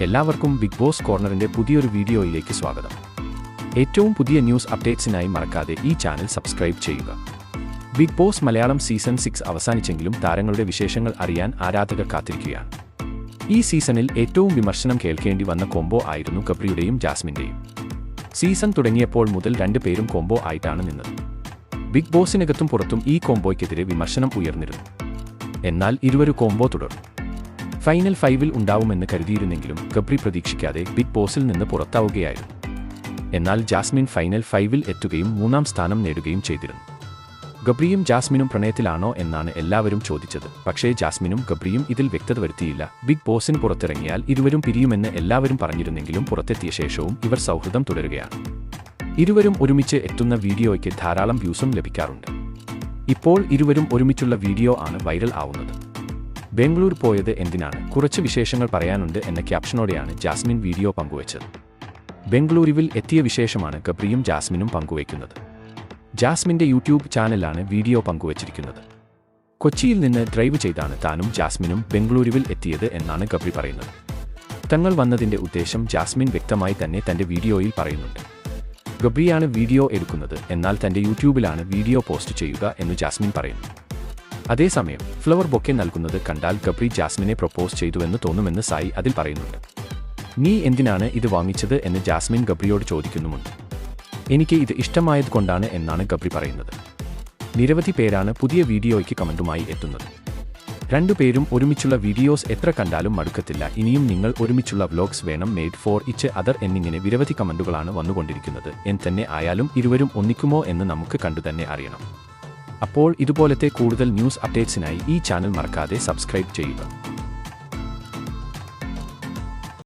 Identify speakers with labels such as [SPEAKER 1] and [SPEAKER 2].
[SPEAKER 1] എല്ലാവർക്കും big boss കോർണറിന്റെ പുതിയൊരു വീഡിയോയിലേക്ക് സ്വാഗതം. ഏറ്റവും പുതിയ ന്യൂസ് അപ്ഡേറ്റ്സിനായി മറക്കാതെ ഈ ചാനൽ സബ്സ്ക്രൈബ് ചെയ്യുക. ബിഗ് ബോസ് മലയാളം സീസൺ 6 അവസാനിച്ചെങ്കിലും താരങ്ങളുടെ വിശേഷങ്ങൾ അറിയാൻ ആരാധകർ കാത്തിരിക്കുകയാണ്. ഈ സീസണിൽ ഏറ്റവും വിമർശനം കേൾക്കേണ്ടി വന്ന കോംബോ ആയിരുന്നു ഗബ്രിയുടെയും ജാസ്മിന്റെയും. സീസൺ തുടങ്ങിയപ്പോൾ മുതൽ രണ്ടുപേരും കോംബോ ആയിട്ടാണ് നിന്നത്. ബിഗ് ബോസിനകത്തും പുറത്തും ഈ കോംബോയ്ക്കെതിരെ വിമർശനം ഉയർന്നിരുന്നു. എന്നാൽ ഇരുവരും കോംബോ തുടർന്നു. ഫൈനൽ 5-ൽ ഉണ്ടാവുമെന്ന് കരുതിയിരുന്നെങ്കിലും ഗബ്രി പ്രതീക്ഷിക്കാതെ ബിഗ് ബോസിൽ നിന്ന് പുറത്താവുകയായിരുന്നു. എന്നാൽ ജാസ്മിൻ ഫൈനൽ 5-ൽ എത്തുകയും 3-ാം സ്ഥാനം നേടുകയും ചെയ്തിരുന്നു. ഗബ്രിയും ജാസ്മിനും പ്രണയത്തിലാണോ എന്നാണ് എല്ലാവരും ചോദിച്ചത്. പക്ഷേ ജാസ്മിനും ഗബ്രിയും ഇതിൽ വ്യക്തത വരുത്തിയില്ല. ബിഗ് ബോസിന് പുറത്തിറങ്ങിയാൽ ഇരുവരും പിരിയുമെന്ന് എല്ലാവരും പറഞ്ഞിരുന്നെങ്കിലും പുറത്തെത്തിയ ശേഷവും ഇവർ സൗഹൃദം തുടരുകയാണ്. ഇരുവരും ഒരുമിച്ച് എത്തുന്ന വീഡിയോയ്ക്ക് ധാരാളം വ്യൂസും ലഭിക്കാറുണ്ട്. ഇപ്പോൾ ഇരുവരും ഒരുമിച്ചുള്ള വീഡിയോ ആണ് വൈറൽ ആവുന്നത്. ബംഗളൂർ പോയത് എന്തിനാണ്, കുറച്ച് വിശേഷങ്ങൾ പറയാനുണ്ട് എന്ന ക്യാപ്ഷനോടെയാണ് ജാസ്മിൻ വീഡിയോ പങ്കുവച്ചത്. ബംഗളൂരുവിൽ എത്തിയ വിശേഷമാണ് ഗബ്രിയും ജാസ്മിനും പങ്കുവയ്ക്കുന്നത്. ജാസ്മിന്റെ യൂട്യൂബ് ചാനലാണ് വീഡിയോ പങ്കുവച്ചിരിക്കുന്നത്. കൊച്ചിയിൽ നിന്ന് ഡ്രൈവ് ചെയ്താണ് താനും ജാസ്മിനും ബംഗളൂരുവിൽ എത്തിയത് എന്നാണ് ഗബ്രി പറയുന്നത്. തങ്ങൾ വന്നതിന്റെ ഉദ്ദേശം ജാസ്മിൻ വ്യക്തമായി തന്നെ തന്റെ വീഡിയോയിൽ പറയുന്നുണ്ട്. ഗബ്രിയാണ് വീഡിയോ എടുക്കുന്നത്, എന്നാൽ തന്റെ യൂട്യൂബിലാണ് വീഡിയോ പോസ്റ്റ് ചെയ്യുക എന്ന് ജാസ്മിൻ പറയുന്നു. അതേസമയം ഫ്ലവർ ബൊക്കെ നൽകുന്നത് കണ്ടാൽ ഗബ്രി ജാസ്മിനെ പ്രൊപ്പോസ് ചെയ്തുവെന്ന് തോന്നുമെന്ന് സായി അതിൽ പറയുന്നുണ്ട്. നീ എന്തിനാണ് ഇത് വാങ്ങിച്ചത് എന്ന് ജാസ്മിൻ ഗബ്രിയോട് ചോദിക്കുന്നുമുണ്ട്. എനിക്ക് ഇത് ഇഷ്ടമായതുകൊണ്ടാണ് എന്നാണ് ഗബ്രി പറയുന്നത്. നിരവധി പേരാണ് പുതിയ വീഡിയോയ്ക്ക് കമന്റുമായി എത്തുന്നത്. രണ്ടുപേരും ഒരുമിച്ചുള്ള വീഡിയോസ് എത്ര കണ്ടാലും മടുക്കത്തില്ല, ഇനിയും നിങ്ങൾ ഒരുമിച്ചുള്ള വ്ലോഗ്സ് വേണം, മെയ്ഡ് ഫോർ ഇച്ച് അതർ എന്നിങ്ങനെ നിരവധി കമന്റുകളാണ് വന്നുകൊണ്ടിരിക്കുന്നത്. തന്നെ ആയാലും ഇരുവരും ഒന്നിക്കുമോ എന്ന് നമുക്ക് കണ്ടുതന്നെ അറിയണം. അപ്പോൾ ഇതുപോലത്തെ കൂടുതൽ ന്യൂസ് അപ്ഡേറ്റ്സിനായി ഈ ചാനൽ മറക്കാതെ സബ്സ്ക്രൈബ് ചെയ്യുക.